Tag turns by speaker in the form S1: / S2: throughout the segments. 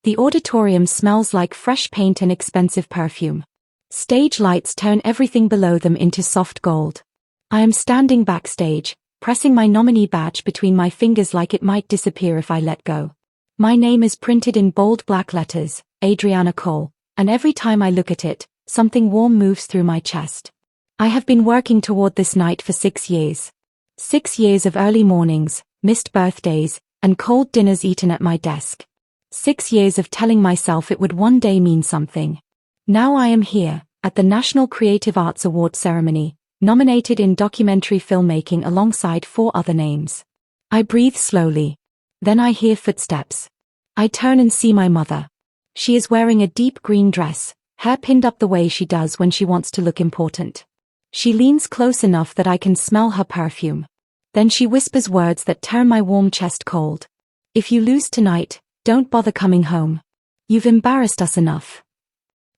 S1: The auditorium smells like fresh paint and expensive perfume. Stage lights turn everything below them into soft gold. I am standing backstage, pressing my nominee badge between my fingers like it might disappear if I let go. My name is printed in bold black letters, Adriana Cole, and every time I look at it, something warm moves through my chest. I have been working toward this night for 6 years. 6 years of early mornings, missed birthdays, and cold dinners eaten at my desk. 6 years of telling myself it would one day mean something. Now I am here, at the National Creative Arts Award ceremony, nominated in documentary filmmaking alongside 4 other names. I breathe slowly. Then I hear footsteps. I turn and see my mother. She is wearing a deep green dress, hair pinned up the way she does when she wants to look important. She leans close enough that I can smell her perfume. Then she whispers words that turn my warm chest cold. If you lose tonight, don't bother coming home. You've embarrassed us enough.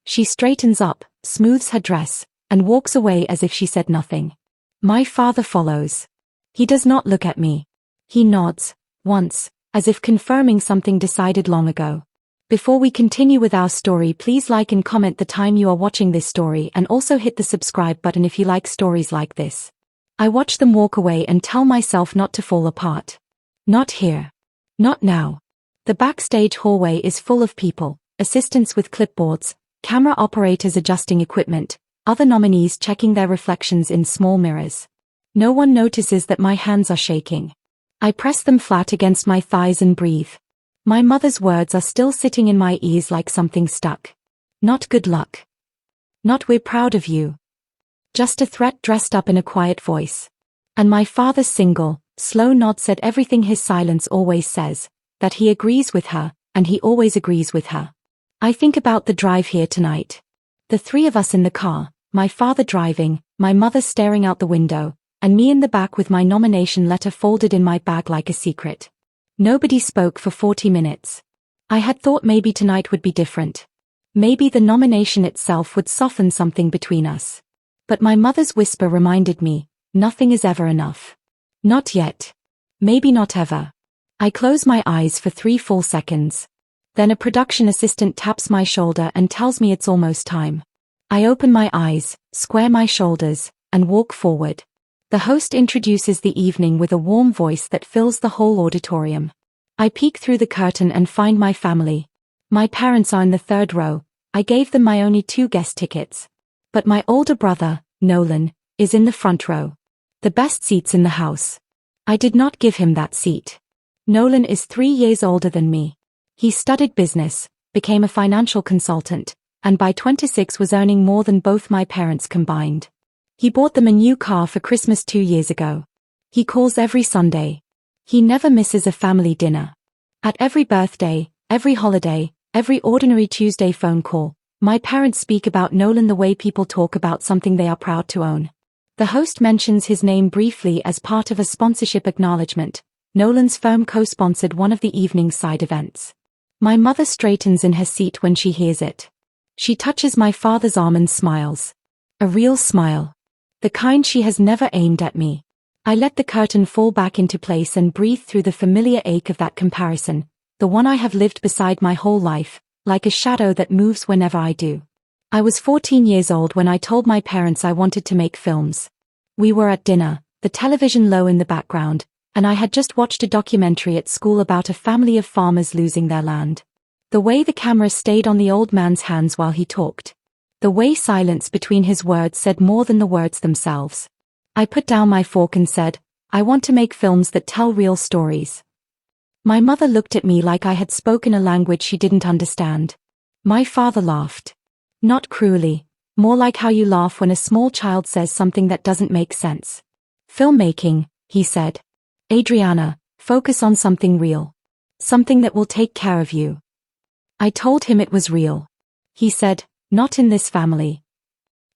S1: She straightens up, smooths her dress, and walks away as if she said nothing. My father follows. He does not look at me. He nods, once, as if confirming something decided long ago. Before we continue with our story, please like and comment the time you are watching this story and also hit the subscribe button if you like stories like this. I watch them walk away and tell myself not to fall apart. Not here. Not now. The backstage hallway is full of people, assistants with clipboards, camera operators adjusting equipment, other nominees checking their reflections in small mirrors. No one notices that my hands are shaking. I press them flat against my thighs and breathe. My mother's words are still sitting in my ears like something stuck. Not good luck. Not we're proud of you. Just a threat dressed up in a quiet voice. And my father's single, slow nod said everything his silence always says, that he agrees with her, and he always agrees with her. I think about the drive here tonight. The 3 of us in the car, my father driving, my mother staring out the window, and me in the back with my nomination letter folded in my bag like a secret. Nobody spoke for 40 minutes. I had thought maybe tonight would be different. Maybe the nomination itself would soften something between us. But my mother's whisper reminded me, nothing is ever enough. Not yet. Maybe not ever. I close my eyes for 3 full seconds. Then a production assistant taps my shoulder and tells me it's almost time. I open my eyes, square my shoulders, and walk forward. The host introduces the evening with a warm voice that fills the whole auditorium. I peek through the curtain and find my family. My parents are in the 3rd row. I gave them my only 2 guest tickets. But my older brother, Nolan, is in the front row. The best seats in the house. I did not give him that seat. Nolan is 3 years older than me. He studied business, became a financial consultant, and by 26 was earning more than both my parents combined. He bought them a new car for Christmas 2 years ago. He calls every Sunday. He never misses a family dinner. At every birthday, every holiday, every ordinary Tuesday phone call, my parents speak about Nolan the way people talk about something they are proud to own. The host mentions his name briefly as part of a sponsorship acknowledgement. Nolan's firm co-sponsored one of the evening's side events. My mother straightens in her seat when she hears it. She touches my father's arm and smiles. A real smile. The kind she has never aimed at me. I let the curtain fall back into place and breathe through the familiar ache of that comparison, the one I have lived beside my whole life, like a shadow that moves whenever I do. I was 14 years old when I told my parents I wanted to make films. We were at dinner, the television low in the background, and I had just watched a documentary at school about a family of farmers losing their land. The way the camera stayed on the old man's hands while he talked. The way silence between his words said more than the words themselves. I put down my fork and said, I want to make films that tell real stories. My mother looked at me like I had spoken a language she didn't understand. My father laughed. Not cruelly, more like how you laugh when a small child says something that doesn't make sense. Filmmaking, he said. Adriana, focus on something real. Something that will take care of you. I told him it was real. He said, not in this family.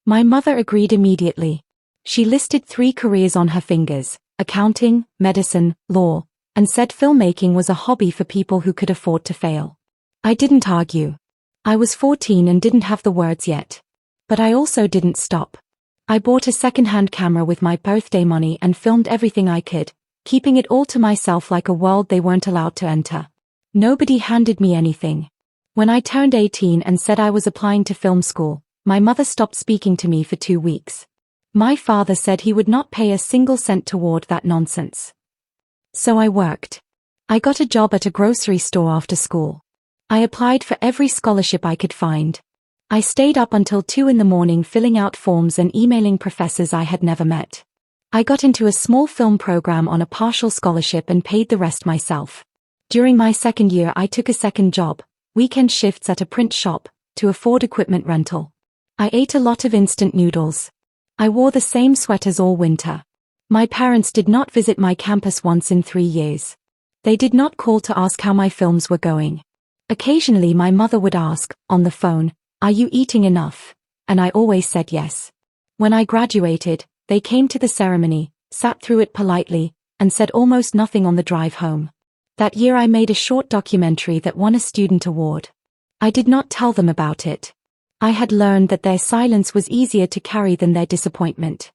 S1: My mother agreed immediately. She listed 3 careers on her fingers, accounting, medicine, law, and said filmmaking was a hobby for people who could afford to fail. I didn't argue. I was 14 and didn't have the words yet. But I also didn't stop. I bought a second-hand camera with my birthday money and filmed everything I could, keeping it all to myself like a world they weren't allowed to enter. Nobody handed me anything. When I turned 18 and said I was applying to film school, my mother stopped speaking to me for 2 weeks. My father said he would not pay a single cent toward that nonsense. So I worked. I got a job at a grocery store after school. I applied for every scholarship I could find. I stayed up until 2 in the morning filling out forms and emailing professors I had never met. I got into a small film program on a partial scholarship and paid the rest myself. During my second year I took a second job, weekend shifts at a print shop, to afford equipment rental. I ate a lot of instant noodles. I wore the same sweaters all winter. My parents did not visit my campus once in 3 years. They did not call to ask how my films were going. Occasionally my mother would ask, on the phone, "Are you eating enough?" And I always said yes. When I graduated, they came to the ceremony, sat through it politely, and said almost nothing on the drive home. That year I made a short documentary that won a student award. I did not tell them about it. I had learned that their silence was easier to carry than their disappointment.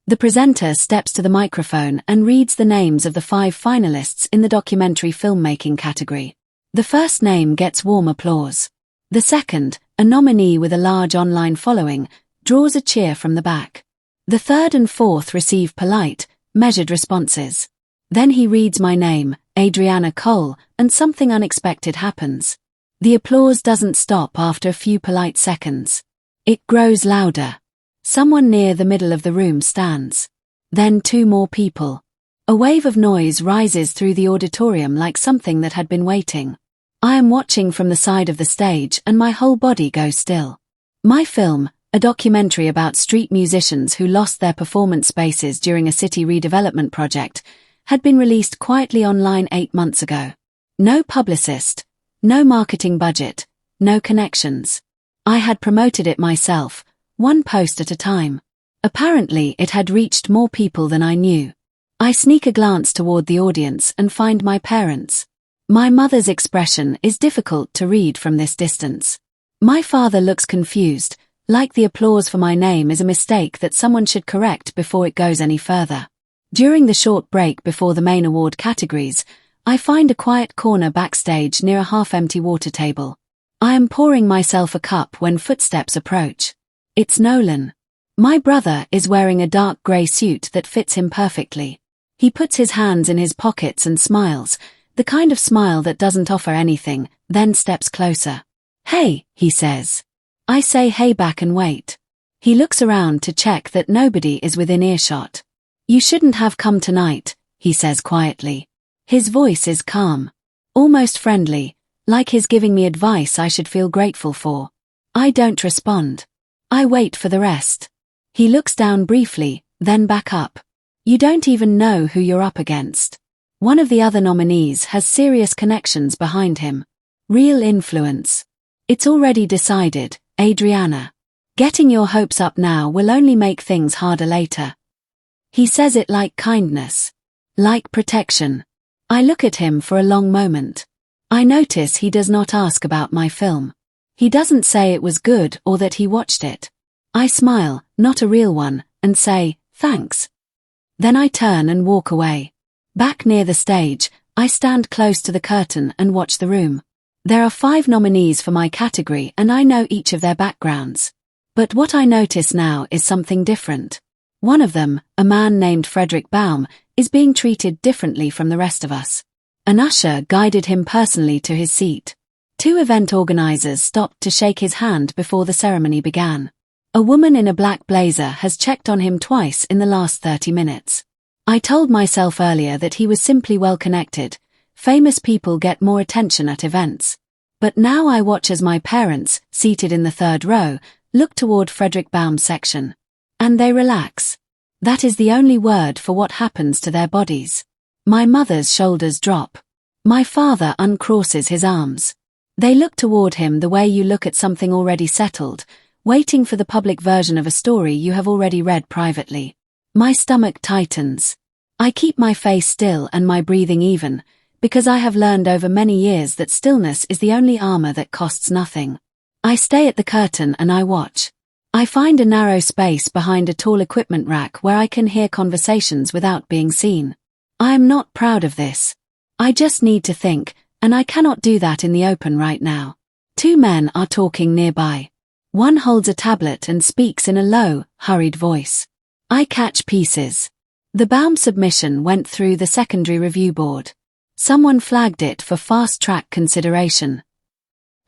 S2: The presenter steps to the microphone and reads the names of the 5 finalists in the documentary filmmaking category. The first name gets warm applause. The second, a nominee with a large online following, draws a cheer from the back. The third and fourth receive polite, measured responses. Then he reads my name, Adriana Cole, and something unexpected happens. The applause doesn't stop after a few polite seconds. It grows louder. Someone near the middle of the room stands. Then 2 more people. A wave of noise rises through the auditorium like something that had been waiting. I am watching from the side of the stage and my whole body goes still. My film, a documentary about street musicians who lost their performance spaces during a city redevelopment project, had been released quietly online 8 months ago. No publicist, no marketing budget, no connections. I had promoted it myself, 1 post at a time. Apparently it had reached more people than I knew. I sneak a glance toward the audience and find my parents. My mother's expression is difficult to read from this distance. My father looks confused, like the applause for my name is a mistake that someone should correct before it goes any further. During the short break before the main award categories, I find a quiet corner backstage near a half-empty water table. I am pouring myself a cup when footsteps approach. It's Nolan. My brother is wearing a dark grey suit that fits him perfectly. He puts his hands in his pockets and smiles, the kind of smile that doesn't offer anything, then steps closer. "Hey," he says. I say hey back and wait. He looks around to check that nobody is within earshot. "You shouldn't have come tonight," he says quietly. His voice is calm, almost friendly, like he's giving me advice I should feel grateful for. I don't respond. I wait for the rest. He looks down briefly, then back up. "You don't even know who you're up against." One of the other nominees has serious connections behind him. Real influence. "It's already decided, Adriana. Getting your hopes up now will only make things harder later." He says it like kindness. Like protection. I look at him for a long moment. I notice he does not ask about my film. He doesn't say it was good or that he watched it. I smile, not a real one, and say, "Thanks." Then I turn and walk away. Back near the stage, I stand close to the curtain and watch the room. There are 5 nominees for my category and I know each of their backgrounds. But what I notice now is something different. One of them, a man named Frederick Baum, is being treated differently from the rest of us. An usher guided him personally to his seat. 2 event organizers stopped to shake his hand before the ceremony began. A woman in a black blazer has checked on him twice in the last 30 minutes. I told myself earlier that he was simply well connected. Famous people get more attention at events. But now I watch as my parents, seated in the 3rd row, look toward Frederick Baum's section. And they relax. That is the only word for what happens to their bodies. My mother's shoulders drop. My father uncrosses his arms. They look toward him the way you look at something already settled, waiting for the public version of a story you have already read privately. My stomach tightens. I keep my face still and my breathing even, because I have learned over many years that stillness is the only armor that costs nothing. I stay at the curtain and I watch. I find a narrow space behind a tall equipment rack where I can hear conversations without being seen. I am not proud of this. I just need to think, and I cannot do that in the open right now. Two men are talking nearby. One holds a tablet and speaks in a low, hurried voice. I catch pieces. The Baum submission went through the secondary review board. Someone flagged it for fast-track consideration.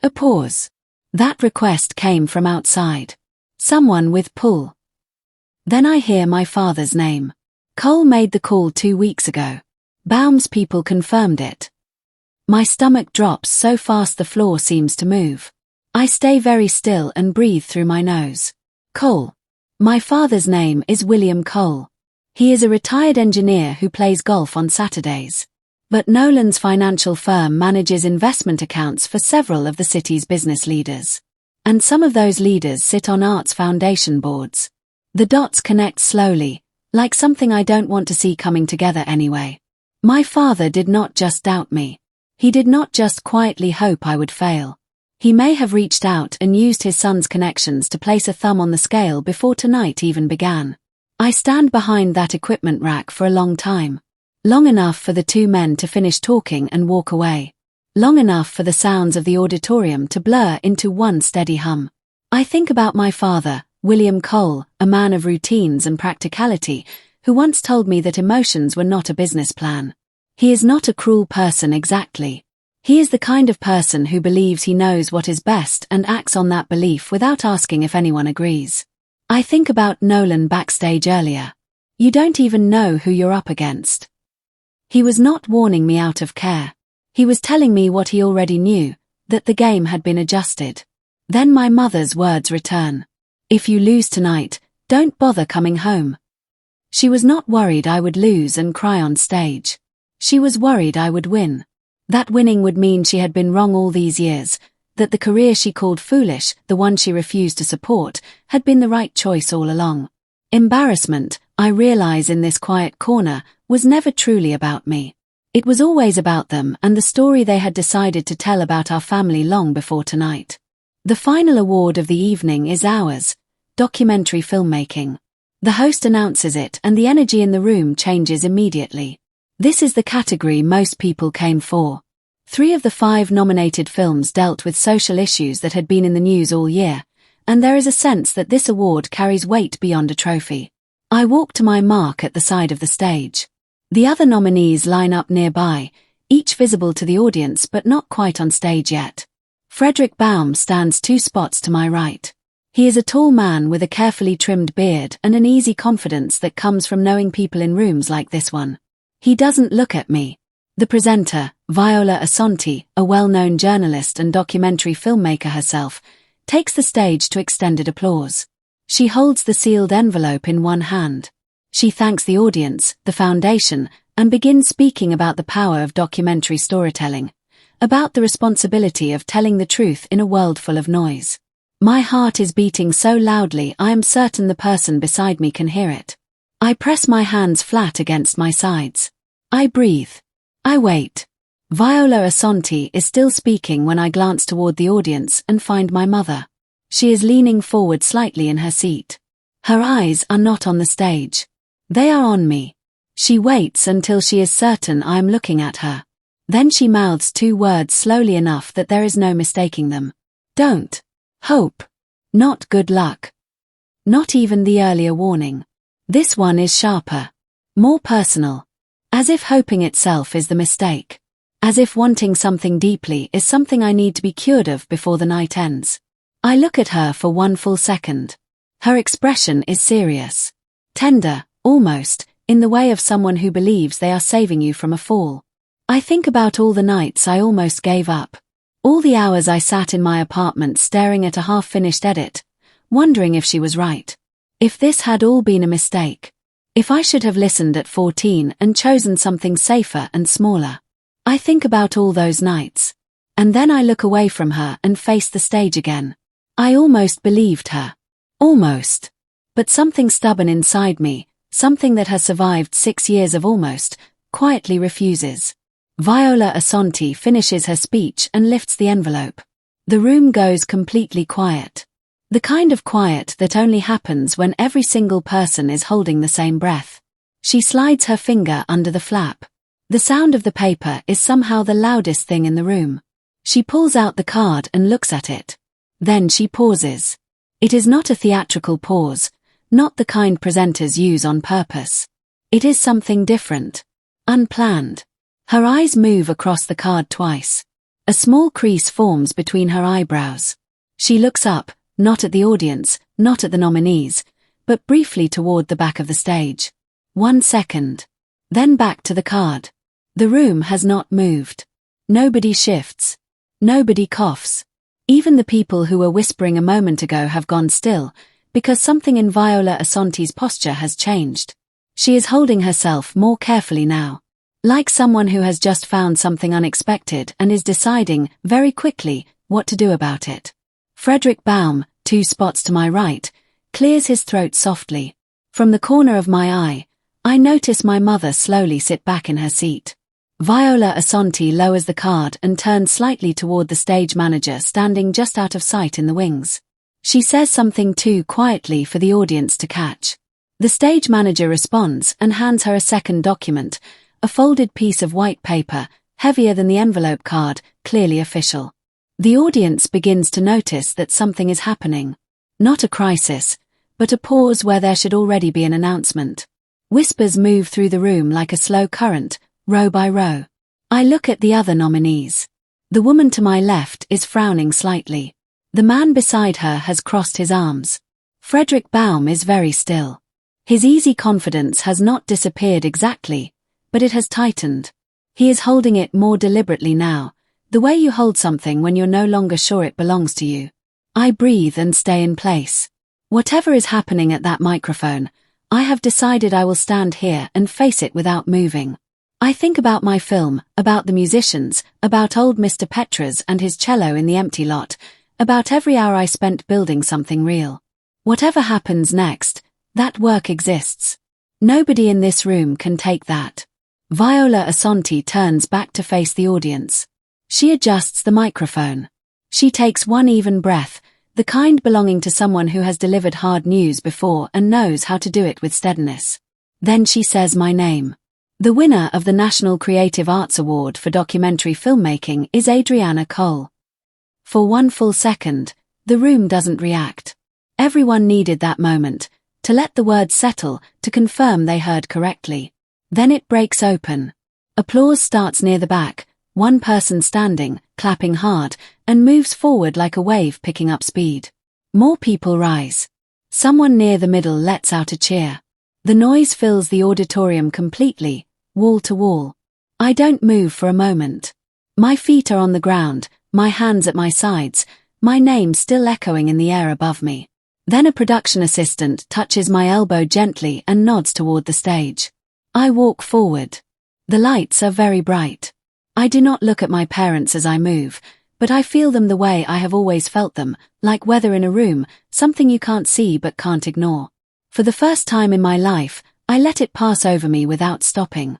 S2: A pause. That request came from outside. Someone with pull. Then I hear my father's name. Cole made the call 2 weeks ago. Baum's people confirmed it. My stomach drops so fast the floor seems to move. I stay very still and breathe through my nose. Cole. My father's name is William Cole. He is a retired engineer who plays golf on Saturdays. But Nolan's financial firm manages investment accounts for several of the city's business leaders. And some of those leaders sit on Arts Foundation boards. The dots connect slowly, like something I don't want to see coming together anyway. My father did not just doubt me. He did not just quietly hope I would fail. He may have reached out and used his son's connections to place a thumb on the scale before tonight even began. I stand behind that equipment rack for a long time. Long enough for the two men to finish talking and walk away. Long enough for the sounds of the auditorium to blur into one steady hum. I think about my father, William Cole, a man of routines and practicality, who once told me that emotions were not a business plan. He is not a cruel person exactly. He is the kind of person who believes he knows what is best and acts on that belief without asking if anyone agrees. I think about Nolan backstage earlier. You don't even know who you're up against. He was not warning me out of care. He was telling me what he already knew, that the game had been adjusted. Then my mother's words return. If you lose tonight, don't bother coming home. She was not worried I would lose and cry on stage. She was worried I would win. That winning would mean she had been wrong all these years, that the career she called foolish, the one she refused to support, had been the right choice all along. Embarrassment, I realize in this quiet corner, was never truly about me. It was always about them and the story they had decided to tell about our family long before tonight. The final award of the evening is ours, documentary filmmaking. The host announces it and the energy in the room changes immediately. This is the category most people came for. 3 of the 5 nominated films dealt with social issues that had been in the news all year, and there is a sense that this award carries weight beyond a trophy. I walk to my mark at the side of the stage. The other nominees line up nearby, each visible to the audience but not quite on stage yet. Frederick Baum stands 2 spots to my right. He is a tall man with a carefully trimmed beard and an easy confidence that comes from knowing people in rooms like this one. He doesn't look at me. The presenter, Viola Assanti, a well-known journalist and documentary filmmaker herself, takes the stage to extended applause. She holds the sealed envelope in one hand. She thanks the audience, the foundation, and begins speaking about the power of documentary storytelling, about the responsibility of telling the truth in a world full of noise. My heart is beating so loudly I am certain the person beside me can hear it. I press my hands flat against my sides. I breathe. I wait. Viola Assanti is still speaking when I glance toward the audience and find my mother. She is leaning forward slightly in her seat. Her eyes are not on the stage. They are on me. She waits until she is certain I am looking at her. Then she mouths 2 words slowly enough that there is no mistaking them. Don't. Hope. Not good luck. Not even the earlier warning. This one is sharper. More personal. As if hoping itself is the mistake. As if wanting something deeply is something I need to be cured of before the night ends. I look at her for 1 full second. Her expression is serious. Tender, almost, in the way of someone who believes they are saving you from a fall. I think about all the nights I almost gave up. All the hours I sat in my apartment staring at a half-finished edit, wondering if she was right. If this had all been a mistake. If I should have listened at 14 and chosen something safer and smaller. I think about all those nights. And then I look away from her and face the stage again. I almost believed her. Almost. But something stubborn inside me, something that has survived 6 years of almost, quietly refuses. Viola Assanti finishes her speech and lifts the envelope. The room goes completely quiet. The kind of quiet that only happens when every single person is holding the same breath. She slides her finger under the flap. The sound of the paper is somehow the loudest thing in the room. She pulls out the card and looks at it. Then she pauses. It is not a theatrical pause, not the kind presenters use on purpose. It is something different. Unplanned. Her eyes move across the card twice. A small crease forms between her eyebrows. She looks up, not at the audience, not at the nominees, but briefly toward the back of the stage. 1 second. Then back to the card. The room has not moved. Nobody shifts. Nobody coughs. Even the people who were whispering a moment ago have gone still, because something in Viola Assante's posture has changed. She is holding herself more carefully now. Like someone who has just found something unexpected and is deciding, very quickly, what to do about it. Frederick Baum, 2 spots to my right, clears his throat softly. From the corner of my eye, I notice my mother slowly sit back in her seat. Viola Asante lowers the card and turns slightly toward the stage manager standing just out of sight in the wings. She says something too quietly for the audience to catch. The stage manager responds and hands her a second document, a folded piece of white paper, heavier than the envelope card, clearly official. The audience begins to notice that something is happening. Not a crisis, but a pause where there should already be an announcement. Whispers move through the room like a slow current, row by row. I look at the other nominees. The woman to my left is frowning slightly. The man beside her has crossed his arms. Frederick Baum is very still. His easy confidence has not disappeared exactly, but it has tightened. He is holding it more deliberately now, the way you hold something when you're no longer sure it belongs to you. I breathe and stay in place. Whatever is happening at that microphone, I have decided I will stand here and face it without moving. I think about my film, about the musicians, about old Mr. Petras and his cello in the empty lot, about every hour I spent building something real. Whatever happens next, that work exists. Nobody in this room can take that. Viola Asante turns back to face the audience. She adjusts the microphone. She takes one even breath, the kind belonging to someone who has delivered hard news before and knows how to do it with steadiness. Then she says my name. The winner of the National Creative Arts Award for documentary filmmaking is Adriana Cole. For 1 full second, the room doesn't react. Everyone needed that moment, to let the words settle, to confirm they heard correctly. Then it breaks open. Applause starts near the back, one person standing, clapping hard, and moves forward like a wave picking up speed. More people rise. Someone near the middle lets out a cheer. The noise fills the auditorium completely, wall to wall. I don't move for a moment. My feet are on the ground, my hands at my sides, my name still echoing in the air above me. Then a production assistant touches my elbow gently and nods toward the stage. I walk forward. The lights are very bright. I do not look at my parents as I move, but I feel them the way I have always felt them, like weather in a room, something you can't see but can't ignore. For the first time in my life, I let it pass over me without stopping.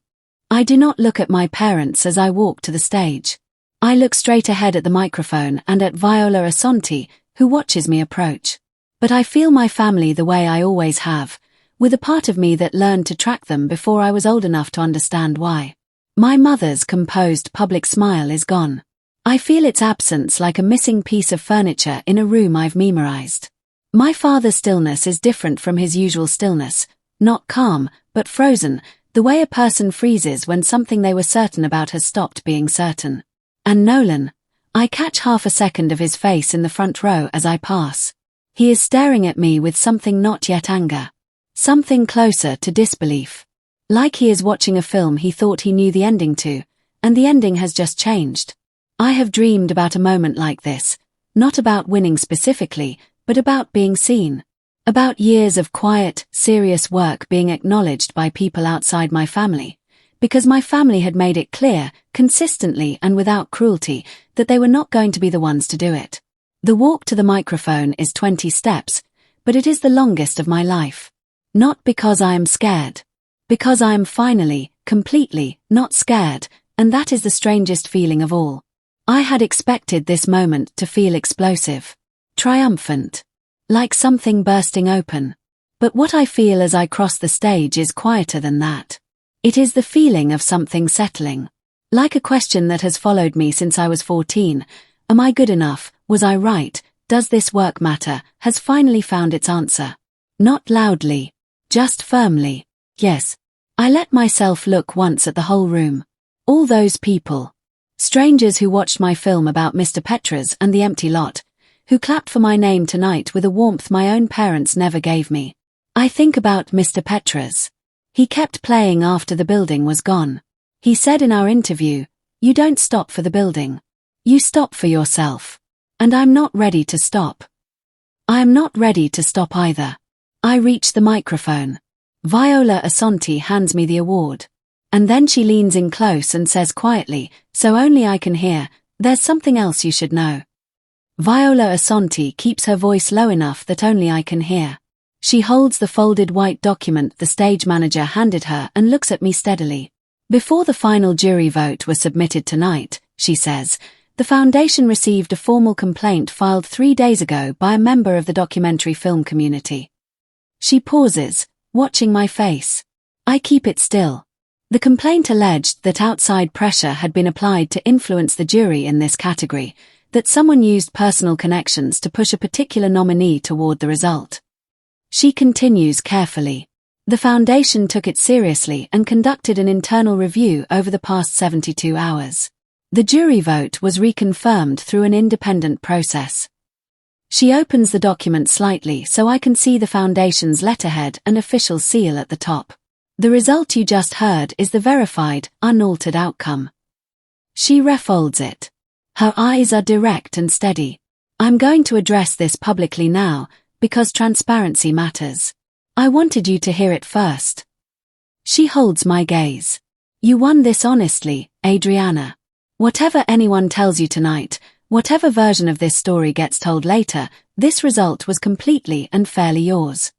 S2: I do not look at my parents as I walk to the stage. I look straight ahead at the microphone and at Viola Asante, who watches me approach. But I feel my family the way I always have, with a part of me that learned to track them before I was old enough to understand why. My mother's composed public smile is gone. I feel its absence like a missing piece of furniture in a room I've memorized. My father's stillness is different from his usual stillness, not calm, but frozen, the way a person freezes when something they were certain about has stopped being certain. And Nolan, I catch half a second of his face in the front row as I pass. He is staring at me with something not yet anger. Something closer to disbelief. Like he is watching a film he thought he knew the ending to, and the ending has just changed. I have dreamed about a moment like this, not about winning specifically, but about being seen. About years of quiet, serious work being acknowledged by people outside my family, because my family had made it clear, consistently and without cruelty, that they were not going to be the ones to do it. The walk to the microphone is 20 steps, but it is the longest of my life. Not because I am scared. Because I am finally, completely, not scared, and that is the strangest feeling of all. I had expected this moment to feel explosive. Triumphant. Like something bursting open. But what I feel as I cross the stage is quieter than that. It is the feeling of something settling. Like a question that has followed me since I was 14. Am I good enough? Was I right? Does this work matter? Has finally found its answer. Not loudly. Just firmly. Yes. I let myself look once at the whole room. All those people. Strangers who watched my film about Mr. Petras and the empty lot, who clapped for my name tonight with a warmth my own parents never gave me. I think about Mr. Petras. He kept playing after the building was gone. He said in our interview, "You don't stop for the building. You stop for yourself." And I'm not ready to stop. I am not ready to stop either. I reach the microphone. Viola Asante hands me the award. And then she leans in close and says quietly, so only I can hear, "There's something else you should know." Viola Asante keeps her voice low enough that only I can hear. She holds the folded white document the stage manager handed her and looks at me steadily. Before the final jury vote was submitted tonight, she says, the foundation received a formal complaint filed 3 days ago by a member of the documentary film community. She pauses, watching my face. I keep it still. The complaint alleged that outside pressure had been applied to influence the jury in this category, that someone used personal connections to push a particular nominee toward the result. She continues carefully. The foundation took it seriously and conducted an internal review over the past 72 hours. The jury vote was reconfirmed through an independent process. She opens the document slightly so I can see the foundation's letterhead and official seal at the top. The result you just heard is the verified, unaltered outcome. She refolds it. Her eyes are direct and steady. I'm going to address this publicly now, because transparency matters. I wanted you to hear it first. She holds my gaze. You won this honestly, Adriana. Whatever anyone tells you tonight, whatever version of this story gets told later, this result was completely and fairly yours.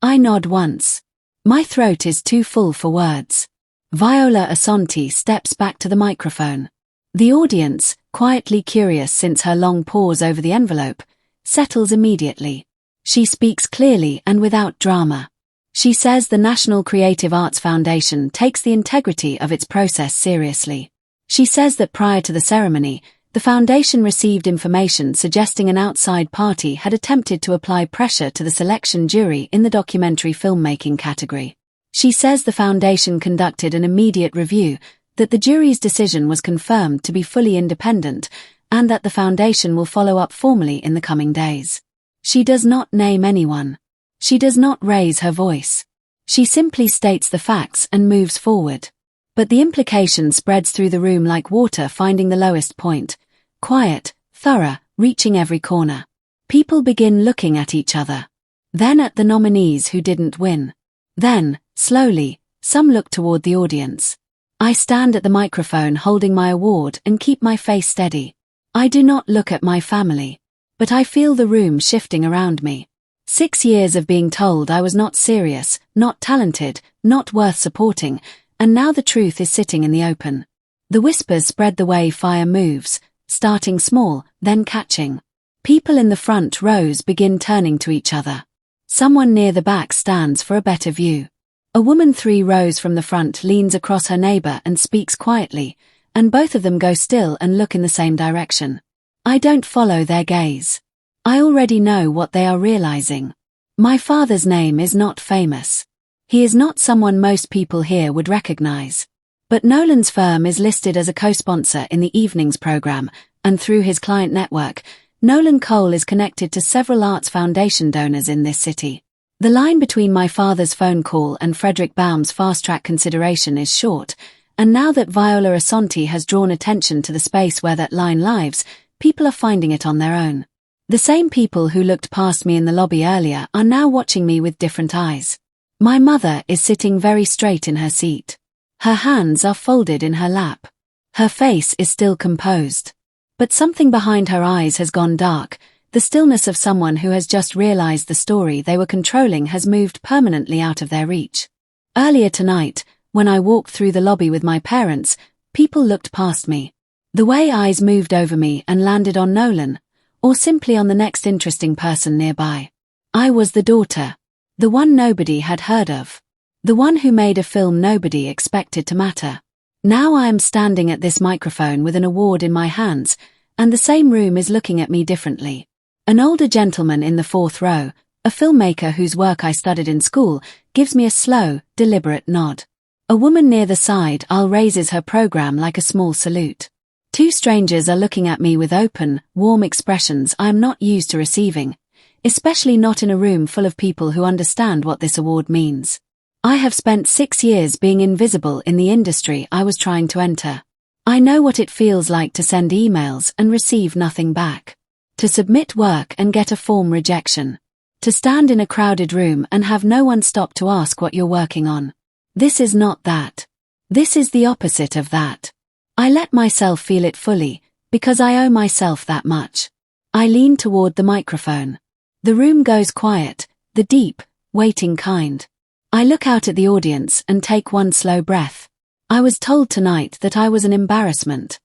S2: I nod once. My throat is too full for words. Viola Asante steps back to the microphone. The audience, quietly curious since her long pause over the envelope, settles immediately. She speaks clearly and without drama. She says the National Creative Arts Foundation takes the integrity of its process seriously. She says that prior to the ceremony, the foundation received information suggesting an outside party had attempted to apply pressure to the selection jury in the documentary filmmaking category. She says the foundation conducted an immediate review, that the jury's decision was confirmed to be fully independent, and that the foundation will follow up formally in the coming days. She does not name anyone. She does not raise her voice. She simply states the facts and moves forward. But the implication spreads through the room like water finding the lowest point. Quiet, thorough, reaching every corner. People begin looking at each other. Then at the nominees who didn't win. Then, slowly, some look toward the audience. I stand at the microphone holding my award and keep my face steady. I do not look at my family. But I feel the room shifting around me. 6 years of being told I was not serious, not talented, not worth supporting, and now the truth is sitting in the open. The whispers spread the way fire moves, starting small, then catching. People in the front rows begin turning to each other. Someone near the back stands for a better view. A woman 3 rows from the front leans across her neighbor and speaks quietly, and both of them go still and look in the same direction. I don't follow their gaze. I already know what they are realizing. My father's name is not famous. He is not someone most people here would recognize. But Nolan's firm is listed as a co-sponsor in the evening's program, and through his client network, Nolan Cole is connected to several arts foundation donors in this city. The line between my father's phone call and Frederick Baum's fast-track consideration is short, and now that Viola Asante has drawn attention to the space where that line lives, people are finding it on their own. The same people who looked past me in the lobby earlier are now watching me with different eyes. My mother is sitting very straight in her seat. Her hands are folded in her lap. Her face is still composed. But something behind her eyes has gone dark. The stillness of someone who has just realized the story they were controlling has moved permanently out of their reach. Earlier tonight, when I walked through the lobby with my parents, people looked past me. The way eyes moved over me and landed on Nolan, or simply on the next interesting person nearby. I was the daughter. The one nobody had heard of. The one who made a film nobody expected to matter. Now I am standing at this microphone with an award in my hands, and the same room is looking at me differently. An older gentleman in the fourth row, a filmmaker whose work I studied in school, gives me a slow, deliberate nod. A woman near the side aisle raises her program like a small salute. Two strangers are looking at me with open, warm expressions I am not used to receiving, especially not in a room full of people who understand what this award means. I have spent 6 years being invisible in the industry I was trying to enter. I know what it feels like to send emails and receive nothing back. To submit work and get a form rejection. To stand in a crowded room and have no one stop to ask what you're working on. This is not that. This is the opposite of that. I let myself feel it fully, because I owe myself that much. I lean toward the microphone. The room goes quiet, the deep, waiting kind. I look out at the audience and take one slow breath. I was told tonight that I was an embarrassment.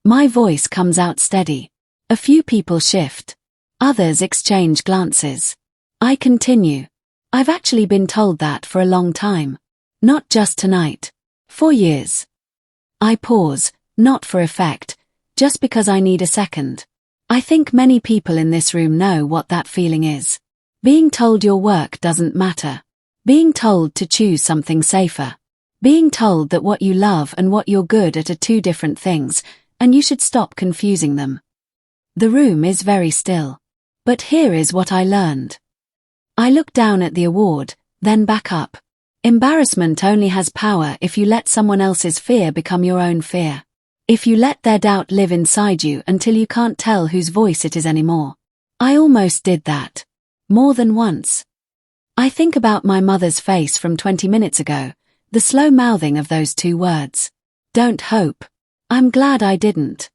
S2: My voice comes out steady. A few people shift. Others exchange glances. I continue. I've actually been told that for a long time. Not just tonight. 4 years. I pause, not for effect, just because I need a second. I think many people in this room know what that feeling is. Being told your work doesn't matter. Being told to choose something safer. Being told that what you love and what you're good at are two different things, and you should stop confusing them. The room is very still. But here is what I learned. I look down at the award, then back up. Embarrassment only has power if you let someone else's fear become your own fear. If you let their doubt live inside you until you can't tell whose voice it is anymore. I almost did that. More than once. I think about my mother's face from 20 minutes ago, the slow mouthing of those 2 words. Don't hope. I'm glad I didn't.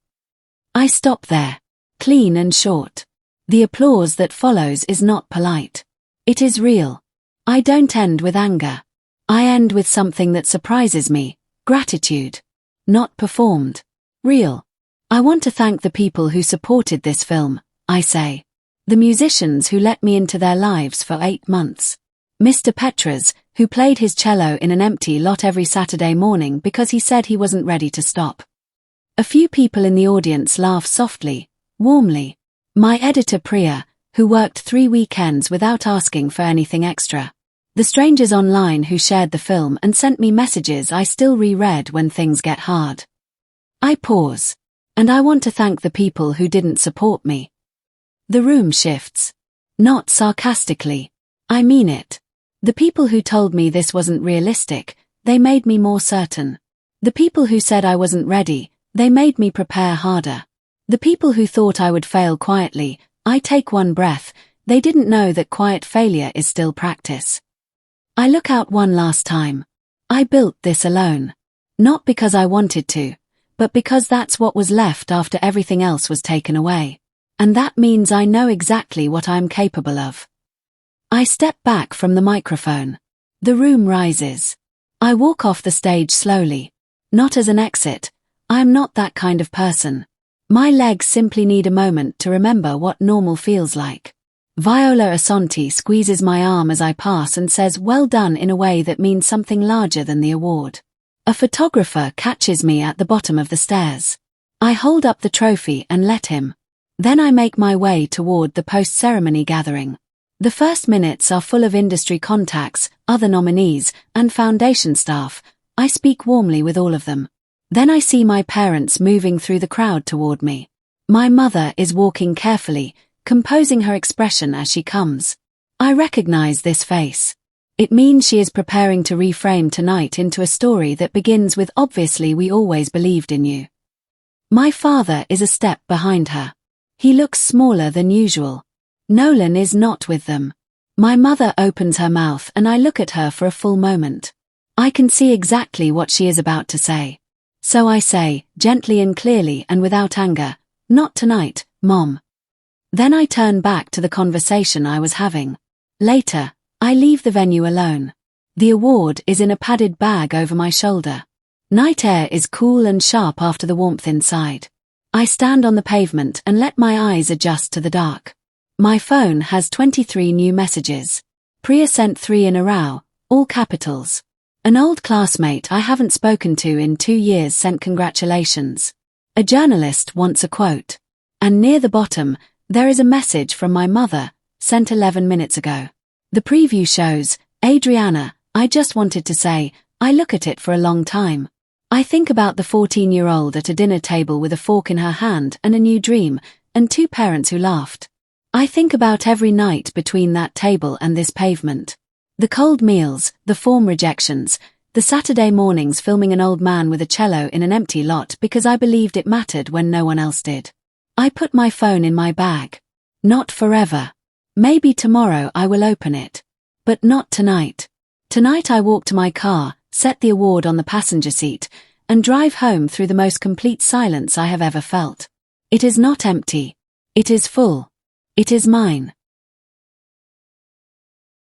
S2: I stop there. Clean and short. The applause that follows is not polite. It is real. I don't end with anger. I end with something that surprises me, gratitude. Not performed. Real. I want to thank the people who supported this film, I say. The musicians who let me into their lives for 8 months. Mr. Petras, who played his cello in an empty lot every Saturday morning because he said he wasn't ready to stop. A few people in the audience laugh softly, warmly. My editor Priya, who worked 3 weekends without asking for anything extra. The strangers online who shared the film and sent me messages I still reread when things get hard. I pause. And I want to thank the people who didn't support me. The room shifts. Not sarcastically. I mean it. The people who told me this wasn't realistic, they made me more certain. The people who said I wasn't ready, they made me prepare harder. The people who thought I would fail quietly, I take one breath, they didn't know that quiet failure is still practice. I look out one last time. I built this alone. Not because I wanted to, but because that's what was left after everything else was taken away. And that means I know exactly what I'm capable of. I step back from the microphone. The room rises. I walk off the stage slowly. Not as an exit. I am not that kind of person. My legs simply need a moment to remember what normal feels like. Viola Asante squeezes my arm as I pass and says well done in a way that means something larger than the award. A photographer catches me at the bottom of the stairs. I hold up the trophy and let him. Then I make my way toward the post-ceremony gathering. The first minutes are full of industry contacts, other nominees, and foundation staff. I speak warmly with all of them. Then I see my parents moving through the crowd toward me. My mother is walking carefully, composing her expression as she comes. I recognize this face. It means she is preparing to reframe tonight into a story that begins with obviously we always believed in you. My father is a step behind her. He looks smaller than usual. Nolan is not with them. My mother opens her mouth and I look at her for a full moment. I can see exactly what she is about to say. So I say, gently and clearly and without anger, not tonight, Mom. Then I turn back to the conversation I was having. Later, I leave the venue alone. The award is in a padded bag over my shoulder. Night air is cool and sharp after the warmth inside. I stand on the pavement and let my eyes adjust to the dark. My phone has 23 new messages. Priya sent 3 in a row, all capitals. An old classmate I haven't spoken to in 2 years sent congratulations. A journalist wants a quote. And near the bottom, there is a message from my mother, sent 11 minutes ago. The preview shows, Adriana, I just wanted to say, I look at it for a long time. I think about the 14-year-old at a dinner table with a fork in her hand and a new dream, and 2 parents who laughed. I think about every night between that table and this pavement. The cold meals, the form rejections, the Saturday mornings filming an old man with a cello in an empty lot because I believed it mattered when no one else did. I put my phone in my bag. Not forever. Maybe tomorrow I will open it. But not tonight. Tonight I walk to my car, set the award on the passenger seat, and drive home through the most complete silence I have ever felt. It is not empty. It is full. It is mine.